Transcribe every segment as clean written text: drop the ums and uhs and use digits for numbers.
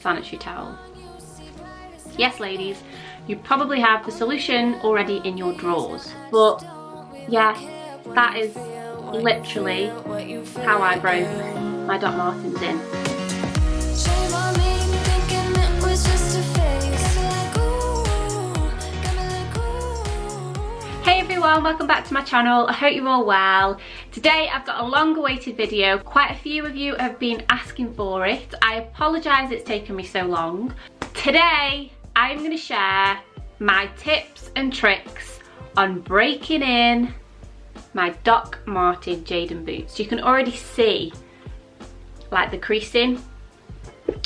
sanitary towel. Yes, ladies, you probably have the solution already in your drawers, but yeah, that is literally how I broke my Doc Martens in. Hey everyone, welcome back to my channel. I hope you're all well. Today I've got a long awaited video. Quite a few of you have been asking for it. I apologise it's taken me so long. Today I'm going to share my tips and tricks on breaking in my Doc Marten Jaden boots. You can already see like the creasing.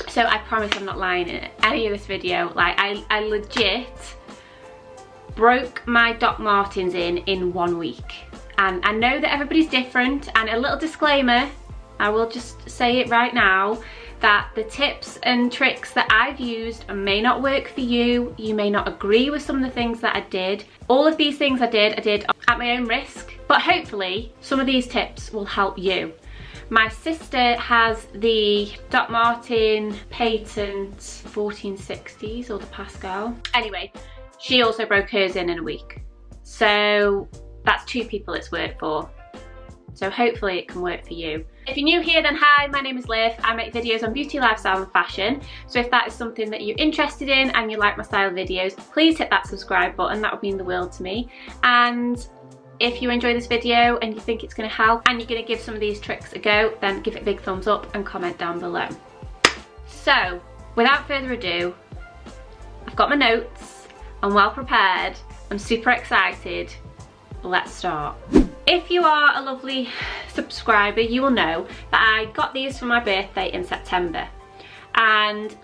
So I promise I'm not lying in any of this video. Like I legit broke my Doc Martens in 1 week. And I know that everybody's different, and a little disclaimer, I will just say it right now, that the tips and tricks that I've used may not work for you. You may not agree with some of the things that I did. All of these things I did at my own risk, but hopefully some of these tips will help you. My sister has the Doc Marten Patent 1460s, or the Pascal. Anyway, she also broke hers in a week. So that's 2 people it's worked for. So hopefully it can work for you. If you're new here, then hi, my name is Liv. I make videos on beauty, lifestyle and fashion. So if that is something that you're interested in and you like my style videos, please hit that subscribe button. That would mean the world to me. And if you enjoy this video and you think it's going to help and you're going to give some of these tricks a go, then give it a big thumbs up and comment down below. So without further ado, I've got my notes. I'm well prepared, I'm super excited, let's start. If you are a lovely subscriber, you will know that I got these for my birthday in September, and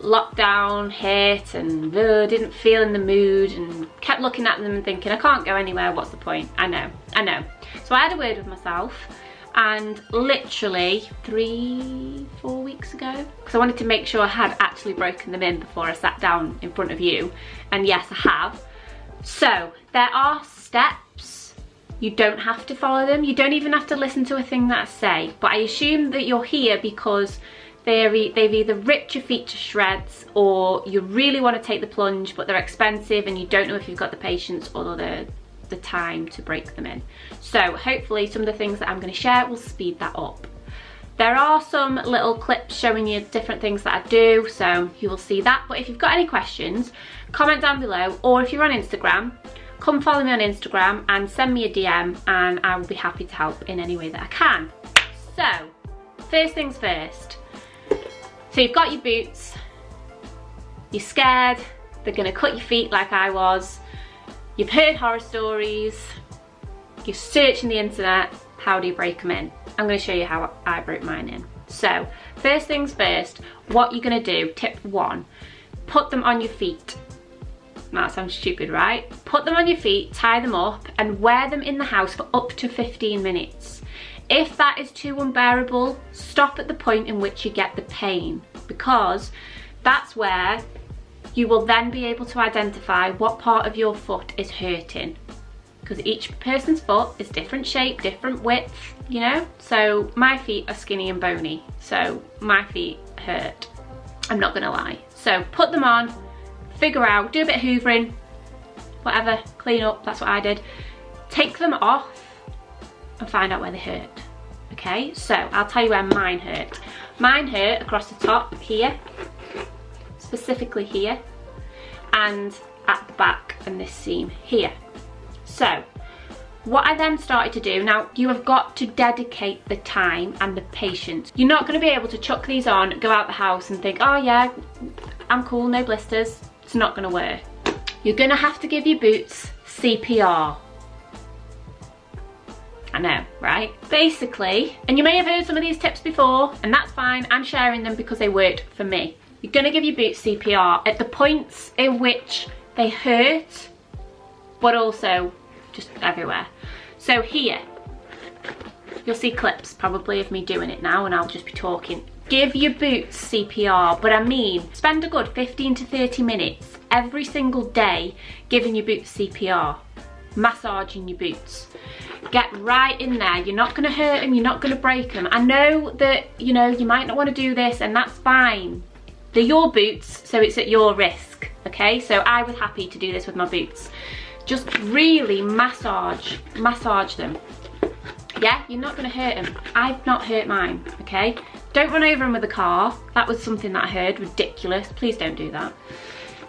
lockdown hit and didn't feel in the mood and kept looking at them and thinking, I can't go anywhere, what's the point? I know. So I had a word with myself, and literally 3-4 weeks ago, because I wanted to make sure I had actually broken them in before I sat down in front of you, and yes, I have. So there are steps. You don't have to follow them. You don't even have to listen to a thing that I say, but I assume that you're here because they've either ripped your feet to shreds, or you really want to take the plunge but they're expensive and you don't know if you've got the patience or the time to break them in. So hopefully some of the things that I'm going to share will speed that up. There are some little clips showing you different things that I do, so you will see that. But if you've got any questions, comment down below, or if you're on Instagram, come follow me on Instagram and send me a DM, and I will be happy to help in any way that I can. So first things first. So you've got your boots, you're scared they're going to cut your feet like I was. You've heard horror stories, you're searching the internet, how do you break them in? I'm going to show you how I broke mine in. So, first things first, what you're going to do, tip 1, put them on your feet. That sounds stupid, right? Put them on your feet, tie them up, and wear them in the house for up to 15 minutes. If that is too unbearable, stop at the point in which you get the pain, because that's where you will then be able to identify what part of your foot is hurting, because each person's foot is different shape, different width, you know. So my feet are skinny and bony, so my feet hurt, I'm not gonna lie. So put them on, figure out, do a bit of hoovering, whatever, clean up, that's what I did. Take them off and find out where they hurt. Okay, so I'll tell you where mine hurt. Mine hurt across the top here, specifically here, and at the back and this seam here. So what I then started to do, now you have got to dedicate the time and the patience. You're not going to be able to chuck these on, go out the house and think, oh yeah, I'm cool, no blisters. It's not going to work. You're going to have to give your boots CPR. I know, right? Basically, and you may have heard some of these tips before, and that's fine, I'm sharing them because they worked for me. You're going to give your boots CPR at the points in which they hurt, but also just everywhere. So here, you'll see clips probably of me doing it now, and I'll just be talking. Give your boots CPR, but I mean, spend a good 15 to 30 minutes every single day giving your boots CPR, massaging your boots. Get right in there. You're not going to hurt them, you're not going to break them. I know that, you know, you might not want to do this, and that's fine. they're your boots, so it's at your risk, okay? So I was happy to do this with my boots. Just really massage them. Yeah, you're not gonna hurt them. I've not hurt mine, okay? Don't run over them with a car. That was something that I heard, ridiculous. Please don't do that.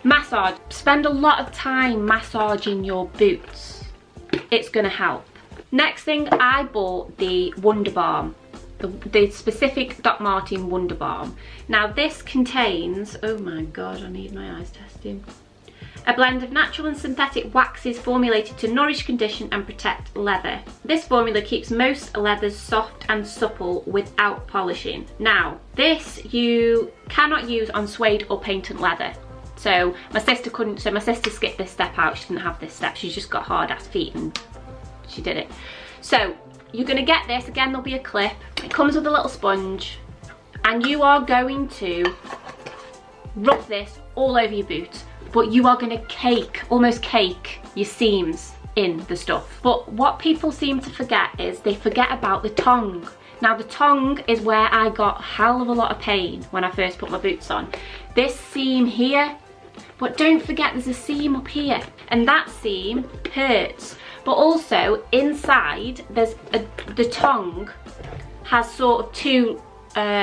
Massage, spend a lot of time massaging your boots. It's gonna help. Next thing, I bought the Wonder Balm, the specific Doc Martens Wonder Balm. Now this contains, oh my God, I need my eyes testing. A blend of natural and synthetic waxes formulated to nourish, condition and protect leather. This formula keeps most leathers soft and supple without polishing. Now, this you cannot use on suede or patent leather. So my sister skipped this step out. She didn't have this step. She's just got hard ass feet and she did it. So you're gonna get this, again there'll be a clip. It comes with a little sponge and you are going to rub this all over your boot. But you are gonna almost cake your seams in the stuff. But what people seem to forget is they forget about the tongue. Now the tongue is where I got a hell of a lot of pain when I first put my boots on. This seam here, but don't forget there's a seam up here and that seam hurts. But also inside, the tongue has sort of two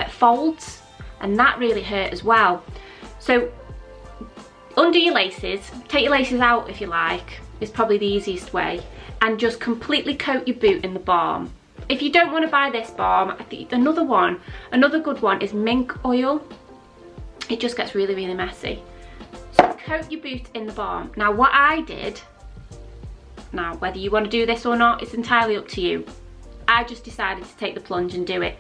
folds and that really hurt as well. So undo your laces, take your laces out if you like, is probably the easiest way, and just completely coat your boot in the balm. If you don't want to buy this balm, I think another good one is mink oil. It just gets really, really messy. So coat your boot in the balm. Now what I did, now whether you want to do this or not, it's entirely up to you. I just decided to take the plunge and do it.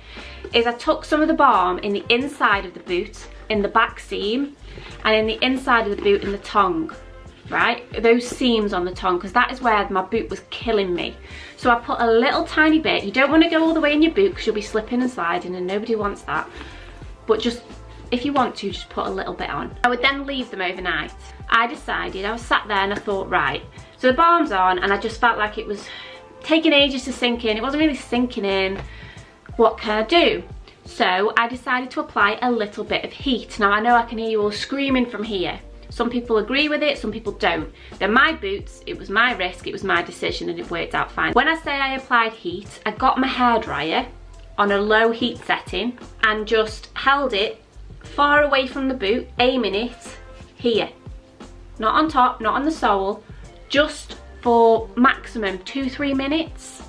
Is I took some of the balm in the inside of the boot, in the back seam, and in the inside of the boot in the tongue, right? Those seams on the tongue, because that is where my boot was killing me. So I put a little tiny bit. You don't want to go all the way in your boot because you'll be slipping and sliding and nobody wants that. But just, if you want to, just put a little bit on. I would then leave them overnight. I decided, I was sat there and I thought, right, so the balm's on and I just felt like it was taking ages to sink in. It wasn't really sinking in. What can I do? So I decided to apply a little bit of heat. Now I know I can hear you all screaming from here. Some people agree with it, some people don't. They're my boots, it was my risk, it was my decision and it worked out fine. When I say I applied heat, I got my hairdryer on a low heat setting and just held it far away from the boot, aiming it here. Not on top, not on the sole, just for maximum 2-3 minutes.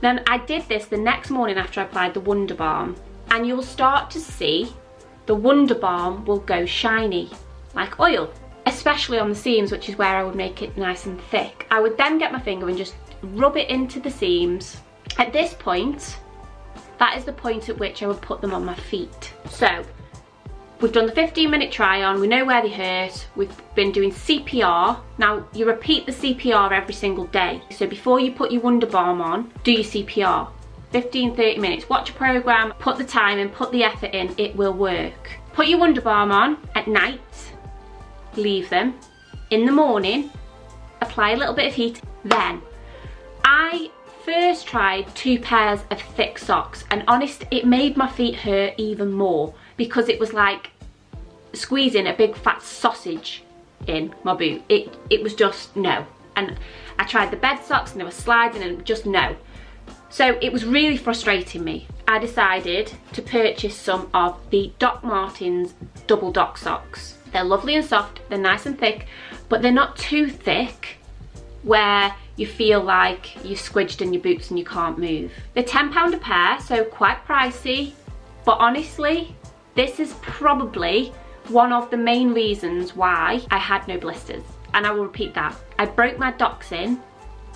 Then I did this the next morning after I applied the Wonder Balm, and you'll start to see the Wonder Balm will go shiny, like oil, especially on the seams, which is where I would make it nice and thick. I would then get my finger and just rub it into the seams. At this point, that is the point at which I would put them on my feet. So we've done the 15-minute try on, we know where they hurt, we've been doing CPR. Now you repeat the CPR every single day. So before you put your Wonder Balm on, do your CPR. 15-30 minutes, watch a program, put the time in, put the effort in, it will work. Put your Wonder Balm on at night, leave them. In the morning, apply a little bit of heat. Then, I first tried 2 pairs of thick socks, and honest, it made my feet hurt even more because it was like squeezing a big fat sausage in my boot. It was just no. And I tried the bed socks and they were sliding and just no. So it was really frustrating me. I decided to purchase some of the Doc Martens double dock socks. They're lovely and soft, they're nice and thick, but they're not too thick where you feel like you're squidged in your boots and you can't move. They're £10 a pair, so quite pricey, but honestly, this is probably one of the main reasons why I had no blisters. And I will repeat that. I broke my docs in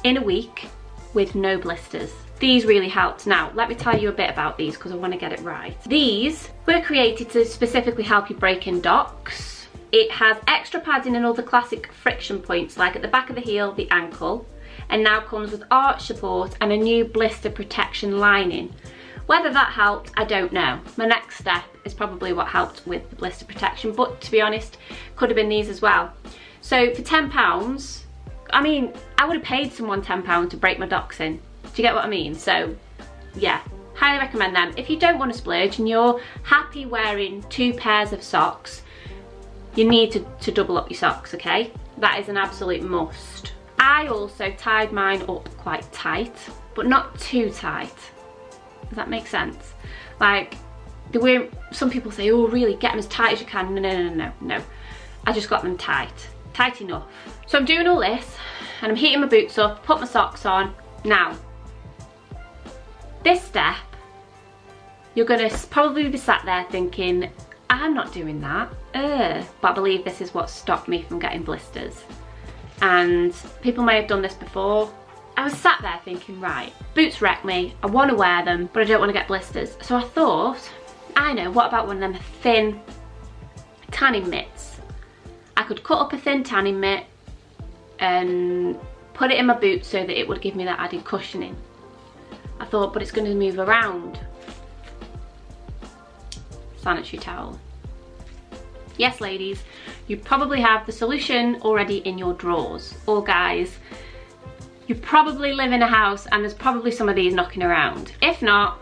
a week with no blisters. These really helped. Now, let me tell you a bit about these because I want to get it right. These were created to specifically help you break in docks. It has extra padding and all the classic friction points like at the back of the heel, the ankle, and now comes with arch support and a new blister protection lining. Whether that helped, I don't know. My next step is probably what helped with the blister protection, but to be honest, could have been these as well. So for £10, I mean, I would have paid someone £10 to break my docs in. Do you get what I mean? So yeah, Highly recommend them. If you don't want to splurge and you're happy wearing 2 pairs of socks, you need to double up your socks, okay? That is an absolute must. I also tied mine up quite tight, but not too tight. Does that make sense? Like, the way some people say, oh really, get them as tight as you can. No. I just got them tight enough. So I'm doing all this and I'm heating my boots up, put my socks on. Now, this step, you're gonna probably be sat there thinking, I'm not doing that, but I believe this is what stopped me from getting blisters. And people may have done this before. I was sat there thinking, right, boots wreck me, I want to wear them, but I don't want to get blisters. So I thought, I know, what about one of them thin tanning mitts? I could cut up a thin tanning mitt and put it in my boots so that it would give me that added cushioning. I thought, but it's going to move around. Sanitary towel. Yes, ladies, you probably have the solution already in your drawers. Or guys, you probably live in a house and there's probably some of these knocking around. If not,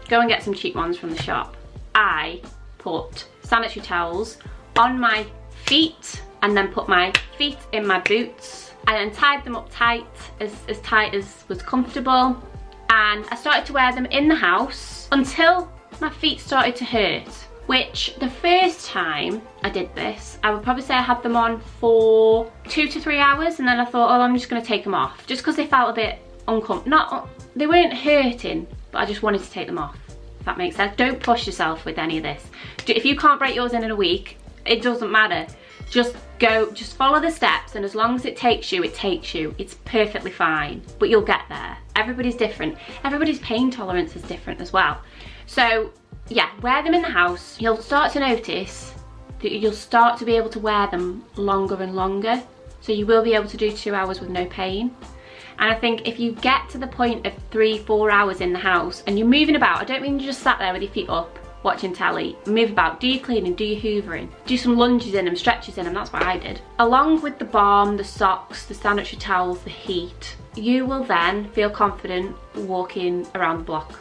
go and get some cheap ones from the shop. I put sanitary towels on my feet and then put my feet in my boots and then tied them up tight, as tight as was comfortable. And I started to wear them in the house until my feet started to hurt. Which, the first time I did this, I would probably say I had them on for 2 to 3 hours, and then I thought, oh, I'm just going to take them off. Just because they felt a bit uncomfortable. They weren't hurting, but I just wanted to take them off, if that makes sense. Don't push yourself with any of this. If you can't break yours in a week, it doesn't matter. Just go, just follow the steps, and as long as it takes you, it takes you. It's perfectly fine, but you'll get there. Everybody's different. Everybody's pain tolerance is different as well. So, yeah, wear them in the house. You'll start to notice that you'll start to be able to wear them longer and longer. So you will be able to do 2 hours with no pain. And I think if you get to the point of 3-4 hours in the house and you're moving about, I don't mean you just sat there with your feet up watching telly. Move about, do your cleaning, do your hoovering, do some lunges in them, stretches in them. That's what I did. Along with the balm, the socks, the sanitary towels, the heat, you will then feel confident walking around the block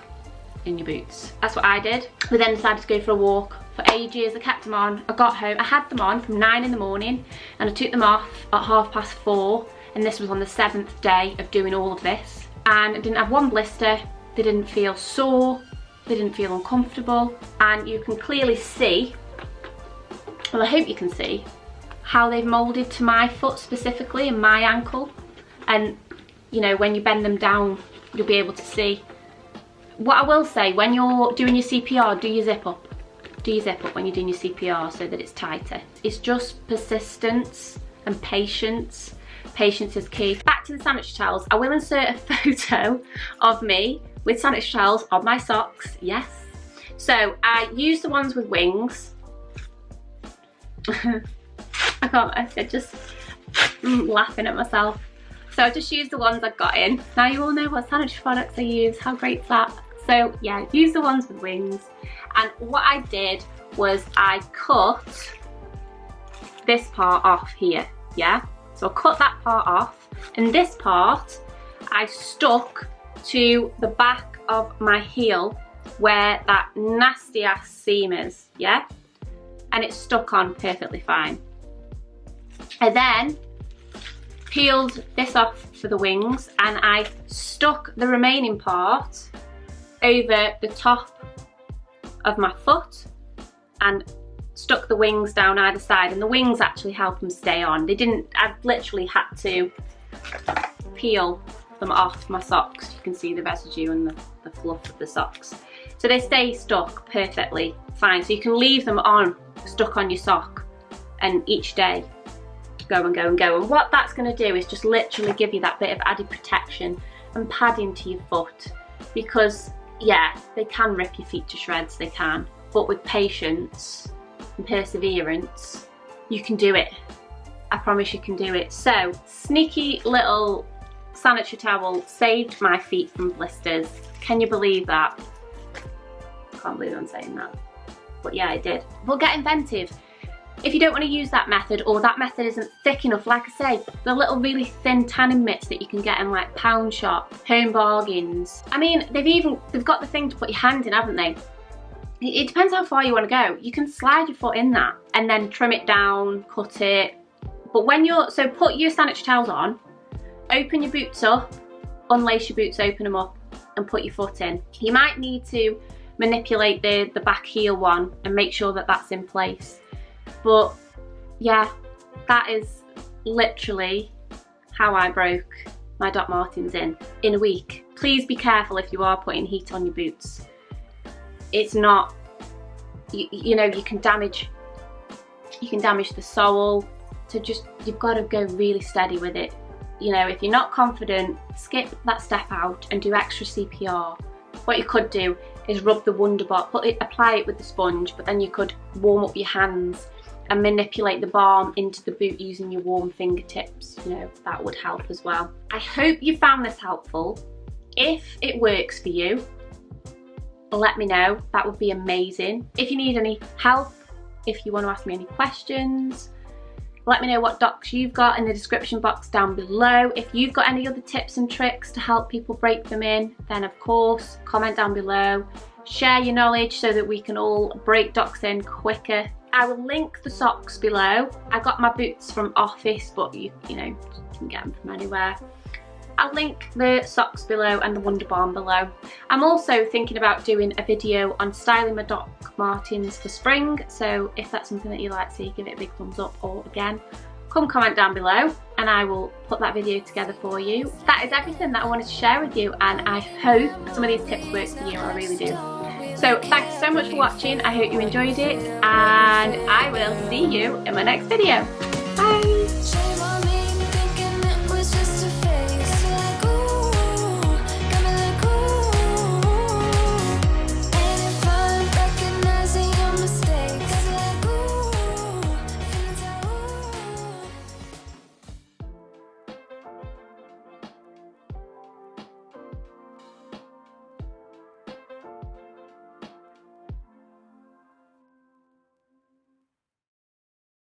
in your boots. That's what I did. We then decided to go for a walk. For ages, I kept them on. I got home, I had them on from 9 in the morning and I took them off at 4:30, and this was on the 7th day of doing all of this. And I didn't have one blister, they didn't feel sore, they didn't feel uncomfortable, and you can clearly see, well I hope you can see, how they've moulded to my foot specifically and my ankle. And you know, when you bend them down, you'll be able to see. What I will say, when you're doing your CPR, do your zip up. Do your zip up when you're doing your CPR so that it's tighter. It's just persistence and patience. Patience is key. Back to the sanitary towels. I will insert a photo of me with sanitary towels on my socks, yes. So I use the ones with wings. I'm just laughing at myself. So I just used the ones I got in. Now you all know what sanitary products I use, how great's that? So yeah, use the ones with wings. And what I did was I cut this part off here, yeah? So I cut that part off, and this part I stuck to the back of my heel where that nasty ass seam is, yeah? And it's stuck on perfectly fine. I then peeled this off for the wings and I stuck the remaining part over the top of my foot and stuck the wings down either side, and the wings actually help them stay on. They didn't, I literally had to peel them off my socks. You can see the residue and the fluff of the socks. So they stay stuck perfectly fine. So you can leave them on, stuck on your sock, and each day go and go and go. And what that's going to do is just literally give you that bit of added protection and padding to your foot, because yeah, they can rip your feet to shreds, they can, but with patience and perseverance you can do it. I promise you can do it. So sneaky little sanitary towel saved my feet from blisters. Can you believe that? I can't believe I'm saying that, but yeah, I did. But get inventive. If you don't want to use that method, or that method isn't thick enough, like I say, the little really thin tanning mitts that you can get in like Pound Shop, Home Bargains. I mean, they've got the thing to put your hand in, haven't they? It depends how far you want to go. You can slide your foot in that and then trim it down, cut it. But when so put your sanitary towels on, open your boots up, unlace your boots, open them up and put your foot in. You might need to manipulate the back heel one and make sure that that's in place. But yeah, that is literally how I broke my Doc Martens in a week. Please be careful if you are putting heat on your boots. It's not, you know, you can damage the sole. So just, you've got to go really steady with it. You know, if you're not confident, skip that step out and do extra CPR. What you could do is rub the Wonderbar, apply it with the sponge, but then you could warm up your hands and manipulate the balm into the boot using your warm fingertips. You know, that would help as well. I hope you found this helpful. If it works for you, let me know. That would be amazing. If you need any help, if you want to ask me any questions, let me know what docs you've got in the description box down below. If you've got any other tips and tricks to help people break them in, then of course, comment down below. Share your knowledge so that we can all break docs in quicker. I will link the socks below. I got my boots from Office, but you know, you can get them from anywhere. I'll link the socks below and the Wonderbar below. I'm also thinking about doing a video on styling my Doc Martens for spring, so if that's something that you like to see, give it a big thumbs up, or again, come comment down below and I will put that video together for you. That is everything that I wanted to share with you, and I hope some of these tips work for you. I really do. So thanks so much for watching. I hope you enjoyed it, and I will see you in my next video.